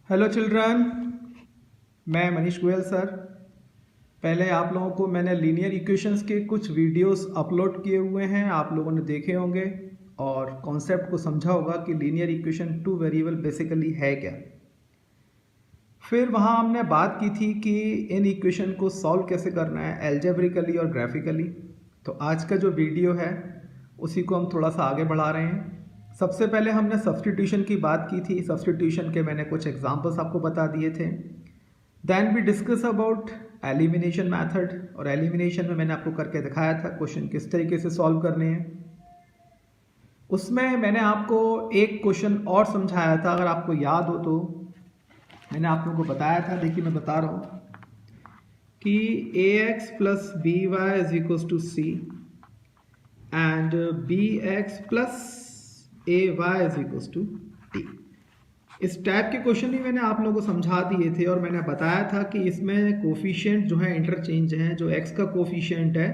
Hello children, मैं Manish Goyal sir. पहले आप लोगों को मैंने लीनियर इक्वेशंस के कुछ वीडियोस अपलोड किए हुए हैं, आप लोगों ने देखे होंगे और कॉन्सेप्ट को समझा होगा कि linear equation two variable basically है क्या। फिर वहाँ हमने बात की थी कि इन इक्वेशन को सॉल्व कैसे करना है एल्जेब्रिकली और ग्राफिकली। तो आज का जो वीडियो है उसी को हम थोड़ा सा आगे बढ़ा रहे हैं। सबसे पहले हमने सब्स्टिट्यूशन की बात की थी। सब्स्टिट्यूशन के मैंने कुछ एग्जांपल्स आपको बता दिए थे। Then we discuss about elimination method, और एलिमिनेशन में मैंने आपको करके दिखाया था क्वेश्चन किस तरीके से सॉल्व करने हैं। उसमें मैंने आपको एक क्वेश्चन और समझाया था, अगर आपको याद हो तो मैंने आप लोगों को बताया था। देखिए मैं बता रहा हूँ कि ax plus b y is equal to c and b x plus a y is equal to t. इस टाइप के क्वेश्चन भी मैंने आप लोगों को समझा दिए थे और मैंने बताया था कि इसमें कोफिशिएंट जो है इंटरचेंज हैं। जो x का कोफिशिएंट है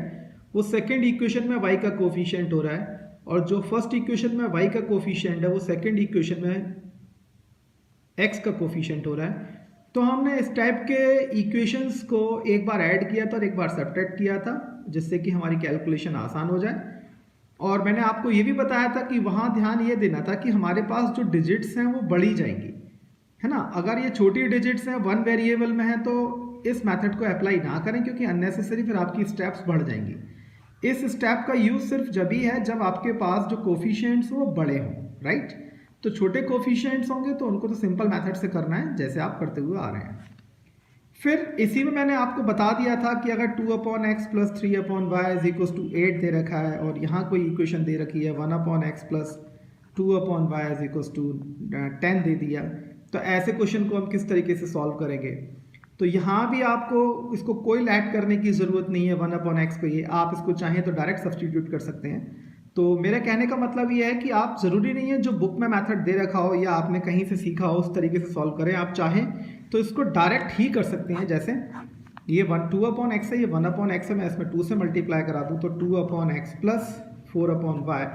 वो सेकंड इक्वेशन में y का कोफिशिएंट हो रहा है, और जो फर्स्ट इक्वेशन में y का कोफिशिएंट है वो सेकंड इक्वेशन में x का कोफिशिएंट हो रहा है। तो हमने इस टाइप के इक्वेशंस को एक बार ऐड किया था और एक बार सब्ट्रैक्ट किया था, जिससे कि हमारी कैलकुलेशन आसान हो जाए। और मैंने आपको ये भी बताया था कि वहाँ ध्यान ये देना था कि हमारे पास जो डिजिट्स हैं वो बढ़ी जाएंगी, है ना। अगर ये छोटी डिजिट्स हैं, वन वेरिएबल में है, तो इस मेथड को अप्लाई ना करें, क्योंकि अननेसेसरी फिर आपकी स्टेप्स बढ़ जाएंगी। इस स्टेप का यूज सिर्फ जब ही है जब आपके पास जो कोफिशिएंट्स वो बड़े हों, राइट। तो छोटे कोफिशिएंट्स होंगे तो उनको तो सिंपल मेथड से करना है जैसे आप करते हुए आ रहे हैं। फिर इसी में मैंने आपको बता दिया था कि अगर 2/x plus 3/y is equal to 8 दे रखा है और यहाँ कोई इक्वेशन दे रखी है 1/x plus 2/y is equal to 10 दे दिया, तो ऐसे क्वेश्चन को हम किस तरीके से सॉल्व करेंगे। तो यहाँ भी आपको इसको कोई ऐड करने की ज़रूरत नहीं है 1/x को, ये आप इसको चाहें तो डायरेक्ट सब्स्टिट्यूट कर सकते हैं। तो मेरे कहने का मतलब ये है कि आप ज़रूरी नहीं है जो बुक में मेथड दे रखा हो या आपने कहीं से सीखा हो उस तरीके से सॉल्व करें। आप चाहें तो इसको डायरेक्ट ही कर सकते हैं। जैसे ये 2/x है, ये 1/x है, मैं इसमें 2 से मल्टीप्लाई करा दूँ तो 2/x plus 4/y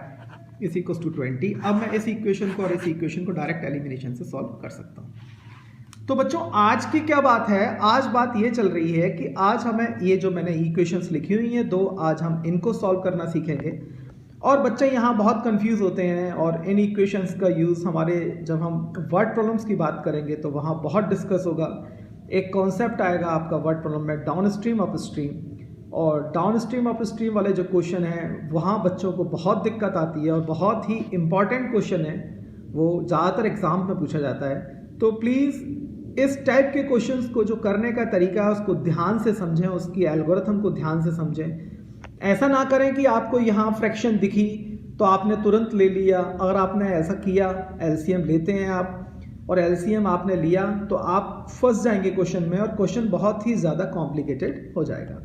is equal to 20। अब मैं इस इक्वेशन को और इस इक्वेशन को डायरेक्ट एलिमिनेशन से सॉल्व कर सकता हूँ। तो बच्चों आज की क्या बात है, आज बात ये चल रही है कि आज हमें ये जो मैंने इक्वेशंस लिखी हुई हैं दो, आज हम इनको सॉल्व करना सीखेंगे। और बच्चे यहाँ बहुत कंफ्यूज होते हैं, और इन इक्वेशंस का यूज़ हमारे जब हम वर्ड प्रॉब्लम्स की बात करेंगे तो वहाँ बहुत डिस्कस होगा। एक कॉन्सेप्ट आएगा आपका वर्ड प्रॉब्लम में, डाउन स्ट्रीम अप स्ट्रीम, और डाउन स्ट्रीम अप स्ट्रीम वाले जो क्वेश्चन हैं वहाँ बच्चों को बहुत दिक्कत आती है और बहुत ही इंपॉर्टेंट क्वेश्चन है, वो ज़्यादातर एग्जाम में पूछा जाता है। तो प्लीज़ इस टाइप के क्वेश्चंस को जो करने का तरीका है उसको ध्यान से समझें, उसकी एल्गोरिथम को ध्यान से समझें। ऐसा ना करें कि आपको यहाँ फ्रैक्शन दिखी तो आपने तुरंत ले लिया। अगर आपने ऐसा किया, एलसीएम लेते हैं आप, और एलसीएम आपने लिया तो आप फंस जाएंगे क्वेश्चन में, और क्वेश्चन बहुत ही ज़्यादा कॉम्प्लिकेटेड हो जाएगा।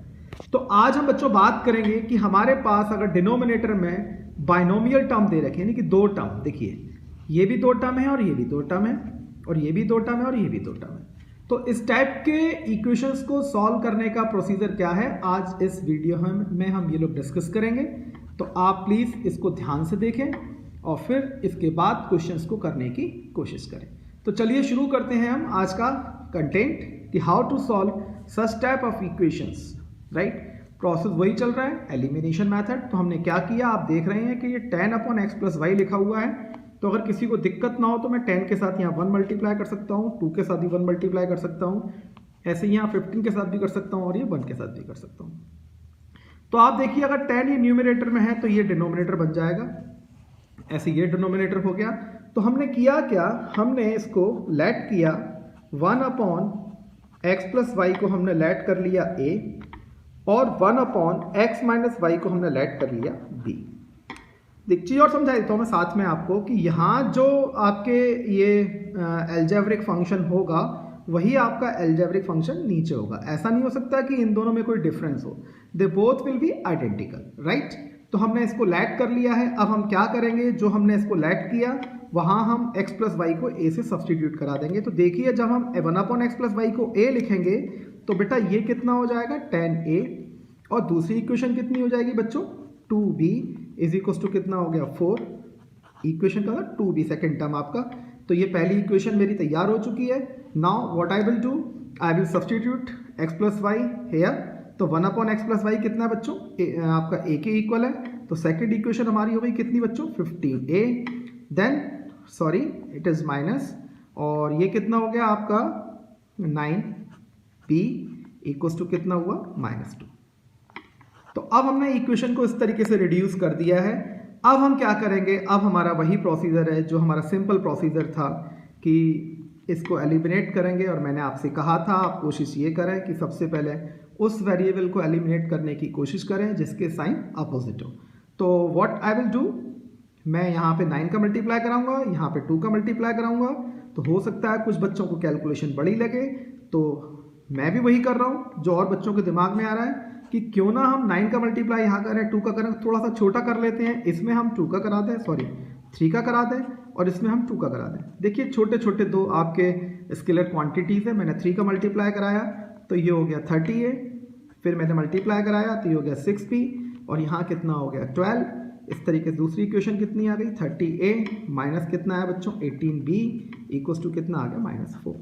तो आज हम बच्चों बात करेंगे कि हमारे पास अगर डिनोमिनेटर में बाइनोमियल टर्म दे रखे, यानी कि दो टर्म, देखिए ये भी दो टर्म है और ये भी दो टर्म है, और ये भी दो टर्म है और ये भी दो टर्म है। तो इस टाइप के इक्वेशंस को सॉल्व करने का प्रोसीजर क्या है, आज इस वीडियो में हम ये लोग डिस्कस करेंगे। तो आप प्लीज़ इसको ध्यान से देखें और फिर इसके बाद क्वेश्चंस को करने की कोशिश करें। तो चलिए शुरू करते हैं हम आज का कंटेंट कि how to solve such type of equations, right. Process वही चल रहा है, एलिमिनेशन मेथड। तो हमने क्या किया, आप देख रहे हैं कि ये 10/x प्लस y लिखा हुआ है। तो अगर किसी को दिक्कत ना हो तो मैं 10 के साथ यहाँ 1 मल्टीप्लाई कर सकता हूँ, 2 के साथ भी 1 मल्टीप्लाई कर सकता हूँ, ऐसे ही यहाँ 15 के साथ भी कर सकता हूँ और ये 1 के साथ भी कर सकता हूँ। तो आप देखिए अगर 10 ये न्यूमरेटर में है तो ये डिनोमिनेटर बन जाएगा, ऐसे ये डिनोमिनेटर हो गया। तो हमने किया क्या, हमने इसको लेट किया 1/x प्लस वाई को हमने लेट कर लिया a, और 1/x माइनस वाई को हमने लेट कर लिया b। एक चीज़ और समझा देता हूँ मैं साथ में आपको कि यहाँ जो आपके ये एल्जेब्रिक फंक्शन होगा वही आपका एल्जेब्रिक फंक्शन नीचे होगा। ऐसा नहीं हो सकता कि इन दोनों में कोई डिफरेंस हो, they both will be identical, right. तो हमने इसको लेट कर लिया है। अब हम क्या करेंगे, जो हमने इसको लेट किया वहाँ हम x प्लस वाई को a से सब्सटीट्यूट करा देंगे। तो देखिए जब हम 1/x प्लस वाई को a लिखेंगे तो बेटा ये कितना हो जाएगा 10a, और दूसरी इक्वेशन कितनी हो जाएगी बच्चों 2b इज इक्वल टू कितना हो गया 4। इक्वेशन का 2b सेकेंड टर्म आपका। तो ये पहली इक्वेशन मेरी तैयार हो चुकी है। Now what I will do, I will substitute x plus y here. तो 1 अपॉन एक्स प्लस वाई कितना है बच्चों, आपका a के इक्वल है। तो सेकेंड इक्वेशन हमारी हो गई कितनी बच्चों, 15a। Then sorry it is minus, और ये कितना हो गया आपका 9b इक्वल्स टू कितना हुआ -2। तो अब हमने इक्वेशन को इस तरीके से रिड्यूस कर दिया है। अब हम क्या करेंगे, अब हमारा वही प्रोसीजर है जो हमारा सिंपल प्रोसीजर था कि इसको एलिमिनेट करेंगे। और मैंने आपसे कहा था आप कोशिश ये करें कि सबसे पहले उस वेरिएबल को एलिमिनेट करने की कोशिश करें जिसके साइन अपोजिट हो। तो व्हाट आई विल डू, मैं यहाँ पे 9 का मल्टीप्लाई कराऊंगा, यहाँ पे 2 का मल्टीप्लाई कराऊंगा। तो हो सकता है कुछ बच्चों को कैलकुलेशन बड़ी लगे, तो मैं भी वही कर रहा हूँ जो और बच्चों के दिमाग में आ रहा है कि क्यों ना हम 9 का मल्टीप्लाई यहाँ करें, 2 का करें, थोड़ा सा छोटा कर लेते हैं। इसमें हम 2 का करा दें, सॉरी 3 का करा दें, और इसमें हम 2 का करा दें। देखिए छोटे छोटे दो आपके स्केलर क्वांटिटीज़ है। मैंने 3 का मल्टीप्लाई कराया तो ये हो गया 30a, फिर मैंने मल्टीप्लाई कराया तो ये हो गया 6b, और यहाँ कितना हो गया 12। इस तरीके से दूसरी इक्वेशन कितनी आ गई, 30a माइनस कितना है बच्चों 18b इक्वल्स टू कितना आ गया -4।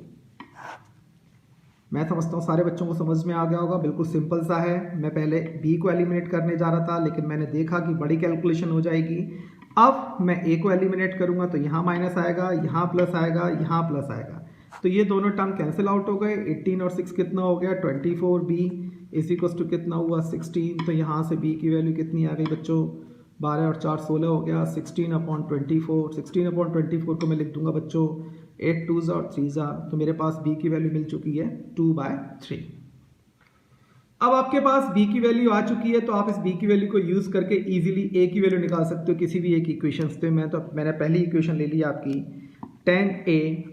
मैं समझता हूँ सारे बच्चों को समझ में आ गया होगा, बिल्कुल सिंपल सा है। मैं पहले b को एलिमिनेट करने जा रहा था लेकिन मैंने देखा कि बड़ी कैलकुलेशन हो जाएगी। अब मैं a को एलिमिनेट करूँगा तो यहाँ माइनस आएगा, यहाँ प्लस आएगा, यहाँ प्लस आएगा। तो ये दोनों टर्म कैंसिल आउट हो गए। 18 और 6 कितना हो गया 24b इज इक्वल्स टू कितना हुआ 16। तो यहाँ से b की वैल्यू कितनी आ गई बच्चों, 12 और 4 16 हो गया, 16/24। 16/24 को मैं लिख दूंगा बच्चों 8 2s और 3s, तो मेरे पास b की वैल्यू मिल चुकी है 2/3। अब आपके पास b की वैल्यू आ चुकी है तो आप इस b की वैल्यू को यूज़ करके इजीली a की वैल्यू निकाल सकते हो किसी भी एक इक्वेशन से। मैंने पहली इक्वेशन ले ली आपकी 10a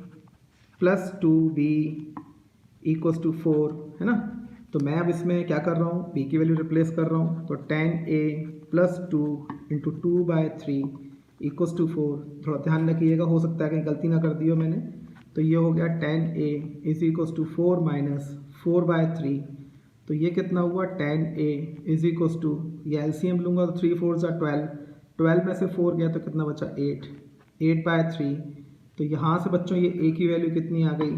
+ 2b = 4, है ना। तो मैं अब इसमें क्या कर रहा हूँ, b की वैल्यू रिप्लेस कर रहा हूँ। तो 10a + 2 × 2/3 = 4। थोड़ा ध्यान रखिएगा, हो सकता है कहीं गलती ना कर दी हो मैंने। तो ये हो गया 10a = 4 - 4/3। तो ये कितना हुआ 10a = ये एलसीएम लूँगा तो 3 4 12, 12 में से 4 गया तो कितना बचा 8, 8/3। तो यहाँ से बच्चों ये a की वैल्यू कितनी आ गई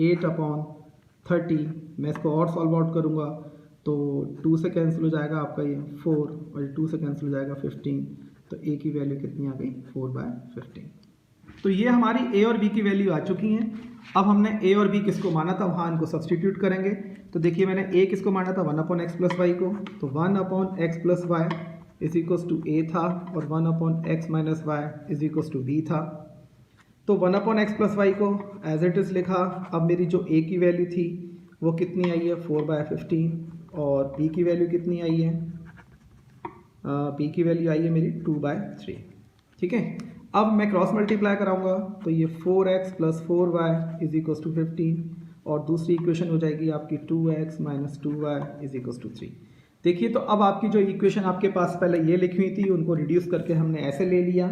8/30। मैं इसको और सॉल्व आउट करूँगा तो 2 से कैंसिल हो जाएगा आपका ये 4, और 2 से कैंसिल हो जाएगा 15। तो a की वैल्यू कितनी आ गई 4/15। तो ये हमारी a और b की वैल्यू आ चुकी हैं। अब हमने a और b किसको माना था, वहाँ इनको सब्सटीट्यूट करेंगे। तो देखिए मैंने a किसको माना था 1/x + y को, तो 1/x + y = a था, और 1/x - y = b था। तो 1/x + y को एज इट इज़ लिखा। अब मेरी जो a की वैल्यू थी वो कितनी आई है 4/15, और b की वैल्यू कितनी आई है, b की वैल्यू आई है मेरी 2/3। ठीक है, अब मैं क्रॉस मल्टीप्लाई कराऊंगा तो ये 4x + 4y = 15, और दूसरी इक्वेशन हो जाएगी आपकी 2x - 2y = 3। देखिए तो अब आपकी जो इक्वेशन आपके पास पहले ये लिखी हुई थी उनको रिड्यूस करके हमने ऐसे ले लिया।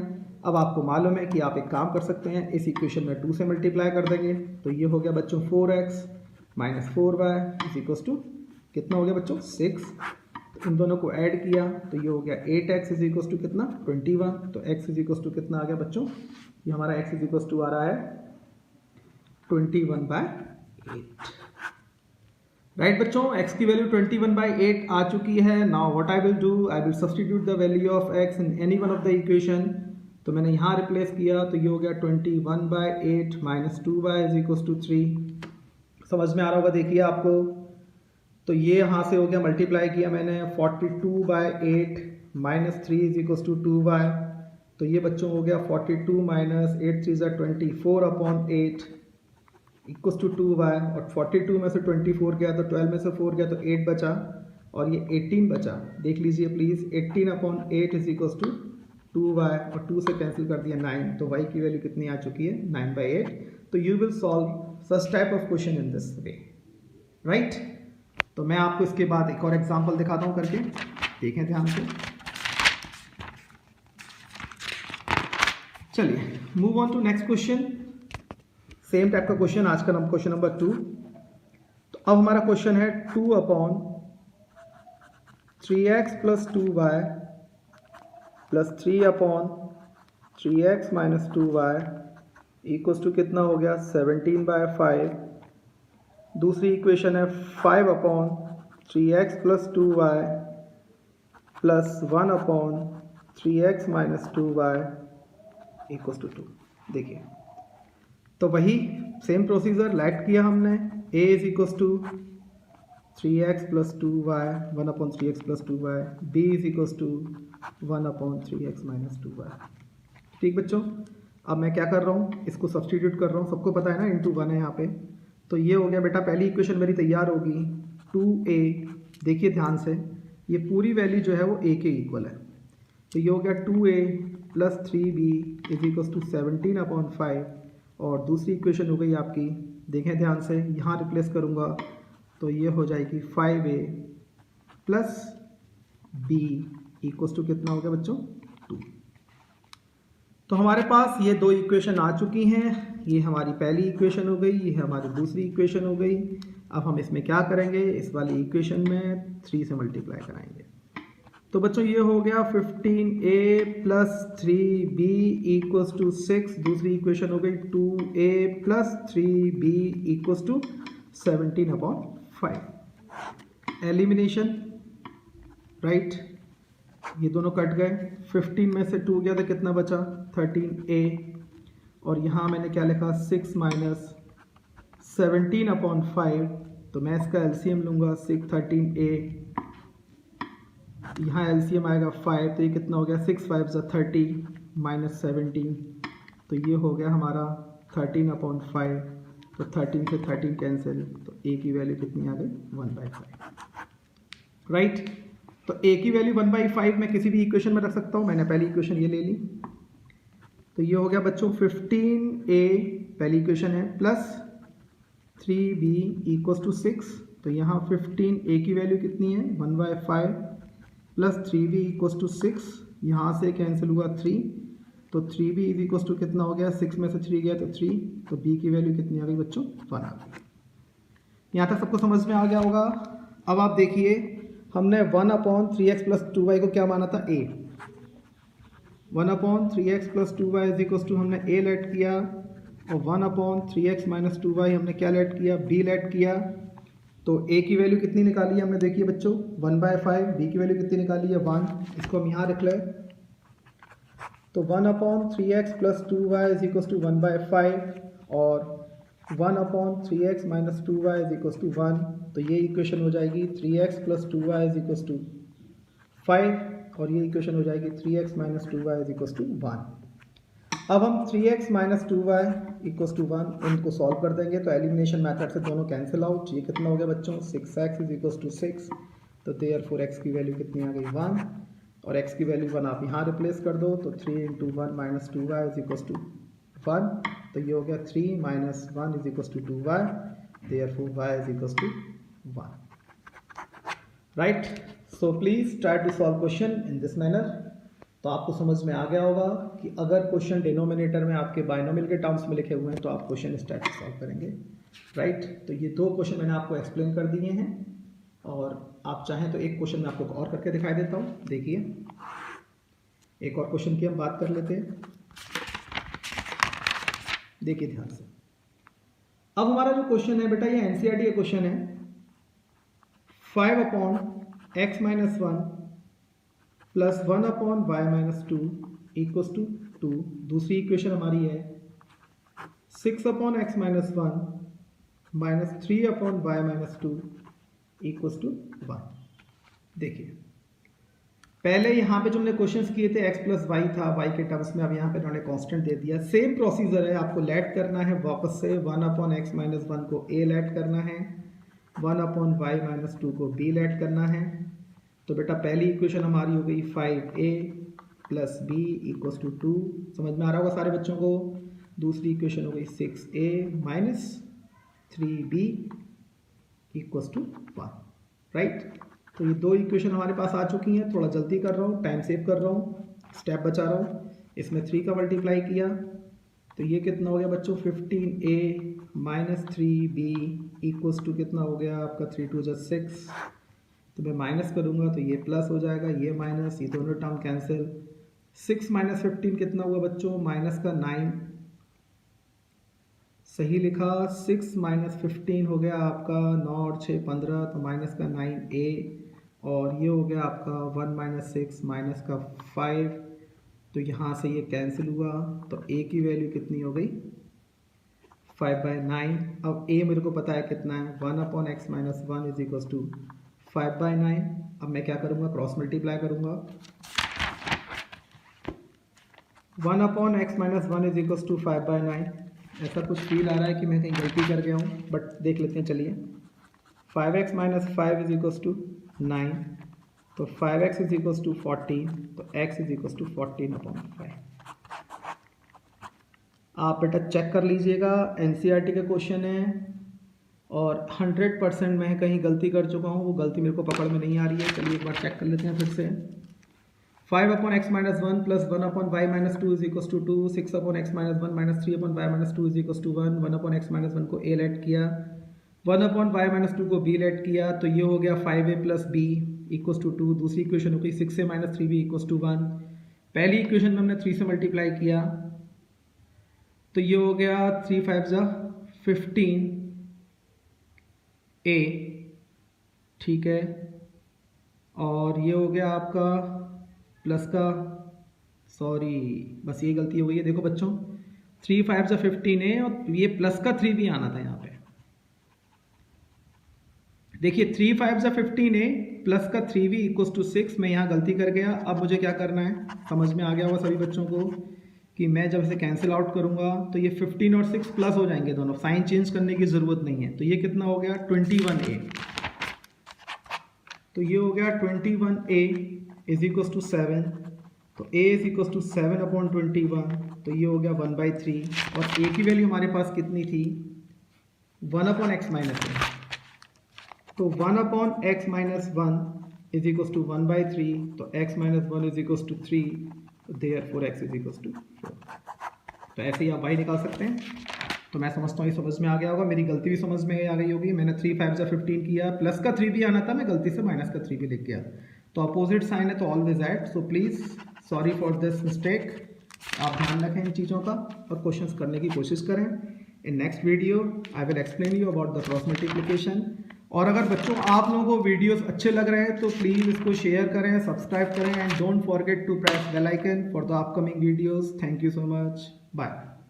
अब आपको मालूम है कि आप एक काम कर सकते हैं, इस इक्वेशन में 2 से मल्टीप्लाई कर देंगे। तो ये हो गया बच्चों 4x - 4y = कितना हो गया बच्चों 6। तो इन दोनों को ऐड किया तो ये हो गया 8x = कितना 21। तो x = कितना आ गया बच्चों, ये हमारा x = आ रहा है 21/8। राइट बच्चों, x की वैल्यू 21/8 आ चुकी है। Now what I will do, I will substitute the value of x in any one of the equation. तो मैंने यहाँ रिप्लेस किया तो ये हो गया 21/8 - 2y = 3। समझ में आ रहा होगा देखिए आपको। तो ये यहाँ से हो गया, मल्टीप्लाई किया मैंने 42/8 - 3 = 2y। तो ये बच्चों हो गया 42 - 8 3 = 24/8 = 2y। और 42 में से 24 गया तो 12 में से 4 गया तो 8 बचा, और ये 18 बचा। देख लीजिए प्लीज़, 18/8 = 2y, और 2 से कैंसिल कर दिया 9। तो y की वैल्यू कितनी आ चुकी है 9/8। तो you will solve such type of question in this way, right. तो मैं आपको इसके बाद एक और एग्जांपल दिखाता हूं करके, देखें ध्यान से। चलिए move on to next question. Same type का क्वेश्चन, आज का क्वेश्चन नंबर 2। तो अब हमारा क्वेश्चन है 2/3x + 2y + 3/3x - 2y equals to कितना हो गया 17/5। दूसरी इक्वेशन है 5/3x + 2y + 1/3x - 2y equals to 2। देखिए तो वही सेम प्रोसीजर लेट किया हमने। a is equals to 3x + 2y 1/3x + 2y, b is equals to 1/3x - 2y। ठीक बच्चों, अब मैं क्या कर रहा हूँ, इसको सब्सटीट्यूट कर रहा हूँ। सबको पता है ना इंटू 1 है यहाँ पे, तो ये हो गया बेटा पहली इक्वेशन मेरी तैयार होगी 2a। देखिए ध्यान से, ये पूरी वैल्यू जो है वो a के इक्वल है, तो ये हो गया 2a + 3b is equals to 17/5। और दूसरी इक्वेशन हो गई आपकी, देखें ध्यान से, यहाँ रिप्लेस करूँगा तो ये हो जाएगी 5a + b इक्वल्स टू कितना हो गया बच्चों 2। तो हमारे पास ये दो इक्वेशन आ चुकी हैं। ये हमारी पहली इक्वेशन हो गई, ये हमारी दूसरी इक्वेशन हो गई। अब हम इसमें क्या करेंगे, इस वाली इक्वेशन में 3 से मल्टीप्लाई कराएंगे। तो बच्चों ये हो गया 15a + 3b इक्वल्स टू 6। दूसरी इक्वेशन हो गई 2a + 3b equals to 17/5। Elimination, right, ये दोनों कट गए। 15 में से 2 गया तो कितना बचा 13a, और यहाँ मैंने क्या लिखा 6 - 17/5। तो मैं इसका एलसीएम लूँगा 6 13a, यहाँ एलसीएम आएगा 5, तो ये कितना हो गया 6 5 = 30 - 17, तो ये हो गया हमारा 13/5। तो 13 से 13 कैंसिल, तो a की वैल्यू कितनी आ गई 1/5। राइट, तो a की वैल्यू 1/5 मैं किसी भी इक्वेशन में रख सकता हूँ। मैंने पहली इक्वेशन ये ले ली, तो ये हो गया बच्चों 15a पहली इक्वेशन है प्लस 3b इक्वल्स टू 6। तो यहाँ 15a की वैल्यू कितनी है 1/5 प्लस 3b इक्वल्स टू 6, यहाँ से कैंसिल हुआ 3, तो 3b इज इक्वल्स टू कितना हो गया 6 में से 3 गया तो 3, तो b की वैल्यू कितनी आ गई बच्चों 1 आ गई। यहाँ तक सबको समझ में आ गया होगा। अब आप देखिए, हमने 1/3x + 2y को क्या माना था a। 1/3x + 2y is equals to हमने a लेट किया, और 1/3x - 2y हमने क्या लेट किया b लेट किया। तो a की वैल्यू कितनी निकाली है हमने, देखिए बच्चों 1/5, b की वैल्यू कितनी निकाली है 1, इसको हम यहाँ रख लें। तो 1/3x + 2y is equals to 1/5 और 1/3x - 2y is equals to 1, तो ये इक्वेशन हो जाएगी 3x + 2y is equals to 5, और ये इक्वेशन हो जाएगी 3x - 2y is equals to 1। अब हम 3x - 2y इक्वल्स टू 1 इनको सॉल्व कर देंगे, तो एलिमिनेशन मेथड से दोनों कैंसिल आउट। ये कितना हो गया बच्चों 6x इज इक्वल्स टू 6, तो देयरफॉर x की वैल्यू कितनी आ गई 1, और x की वैल्यू 1 आप यहाँ रिप्लेस कर दो, तो 3 × 1 - 2y इज इक्वल्स टू 1, तो ये हो गया 3 - 1 is equals to 2y, therefore y is equals to 1। Right, so please try to solve question in this manner. तो आपको समझ में आ गया होगा कि अगर क्वेश्चन डिनोमिनेटर में आपके बाइनोमियल के टर्म्स में लिखे हुए हैं तो आप क्वेश्चन इस टाइप से सॉल्व करेंगे। राइट, तो ये दो क्वेश्चन मैंने आपको एक्सप्लेन कर दिए हैं, और आप चाहें तो एक क्वेश्चन मैं आपको और करके दिखाई देता हूँ। देखिए, एक और क्वेश्चन की हम बात कर लेते हैं। देखिए ध्यान से, अब हमारा जो क्वेश्चन है बेटा, ये एनसीईआरटी का क्वेश्चन है। 5/x - 1 plus 1/y - 2 equals to 2। दूसरी इक्वेशन हमारी है 6/x - 1 minus 3/y - 2 equals to 1। देखिए, पहले यहाँ पे जो हमने क्वेश्चंस किए थे x + y था y के टर्म्स में, अब यहाँ पे उन्होंने कांस्टेंट दे दिया। सेम प्रोसीजर है, आपको लेट करना है वापस से 1/x - 1 को a लेट करना है, 1/y - 2 को b लेट करना है। तो बेटा पहली इक्वेशन हमारी हो गई 5a + b इक्वल्स टू 2, समझ में आ रहा होगा सारे बच्चों को। दूसरी इक्वेशन हो गई 6a - 3b equals to 1। Right, तो ये दो इक्वेशन हमारे पास आ चुकी हैं। थोड़ा जल्दी कर रहा हूँ, टाइम सेव कर रहा हूँ, स्टेप बचा रहा हूँ। इसमें 3 का मल्टीप्लाई किया तो ये कितना हो गया बच्चों 15a - 3b इक्वल्स टू कितना हो गया आपका 3 × 2 = 6। तो मैं माइनस करूँगा तो ये प्लस हो जाएगा, ये माइनस, ये दोनों टर्म कैंसिल। 6 - 15 कितना हुआ बच्चों -9, सही लिखा। 6 माइनस 15 हो गया आपका 9 और 6 15, तो माइनस का 9a, और ये हो गया आपका 1 माइनस 6 माइनस का 5, तो यहाँ से ये कैंसिल हुआ, तो a की वैल्यू कितनी हो गई 5/9। अब a मेरे को पता है कितना है, 1/x minus 1 is equal to 5/9। अब मैं क्या करूँगा, क्रॉस मल्टीप्लाई करूँगा। 1/x minus 1 is equal to 5/9। ऐसा कुछ फील आ रहा है कि मैं कहीं गलती कर गया हूँ, बट देख लेते हैं। चलिए, 5x minus 5 is equal to 9, तो 5x इज इक्वल टू 14, तो x इज इक्वल टू 14/5। आप बेटा चेक कर लीजिएगा, एनसीईआरटी का क्वेश्चन है और 100% मैं कहीं गलती कर चुका हूँ, वो गलती मेरे को पकड़ में नहीं आ रही है। चलिए एक बार चेक कर लेते हैं फिर से। 5/x minus 1 plus 1/y minus 2 is equal to 2, 6/x minus 1 minus 3/y minus 2 is equal to 1, 1/x minus 1 को a लेट किया, 1/y माइनस 2 को b लेट किया, तो ये हो गया 5a plus b equal to 2। दूसरी इक्वेशन हो गई 6a minus 3b equal to 1। पहली इक्वेशन में हमने 3 से मल्टीप्लाई किया, तो ये हो गया 3 5 जा 15a, ठीक है। और ये हो गया आपका प्लस का, सॉरी बस ये गलती हो गई है। देखो बच्चों, 3 5 जा 15a और ये प्लस का 3 भी आना था यहाँ पे। देखिए 3 5 जा 15a प्लस का 3b इक्वल टू 6, मैं यहाँ गलती कर गया। अब मुझे क्या करना है, समझ में आ गया होगा सभी बच्चों को कि मैं जब इसे कैंसिल आउट करूँगा तो ये 15 और 6 प्लस हो जाएंगे दोनों, साइन चेंज करने की ज़रूरत नहीं है। तो ये कितना हो गया 21a, तो ये हो गया 21a इज इक्वल टू 7, तो a इज इक्वल टू 7/21, तो ये हो गया 1/3। और a की वैल्यू हमारे पास कितनी थी 1/x माइनस 1, तो 1/x minus 1 is equal to 1/3, तो x minus 1 is equal to 3, therefore x is equal to 4। तो ऐसे ही आप y निकाल सकते हैं। तो मैं समझता हूँ ये समझ में आ गया होगा, मेरी गलती भी समझ में आ गई होगी। मैंने 3 5 जा 15 किया, प्लस का 3 भी आना था, मैं गलती से माइनस का 3 भी लिख गया। तो अपोजिट साइन है तो always add, so please sorry for this mistake. आप ध्यान रखें इन चीज़ों का और क्वेश्चंस करने की कोशिश करें। In next video I will explain you about the cross multiplication. और अगर बच्चों आप लोगों को वीडियोस अच्छे लग रहे हैं तो प्लीज़ इसको शेयर करें, सब्सक्राइब करें, and don't forget to press bell icon for the upcoming videos. Thank you so much, bye.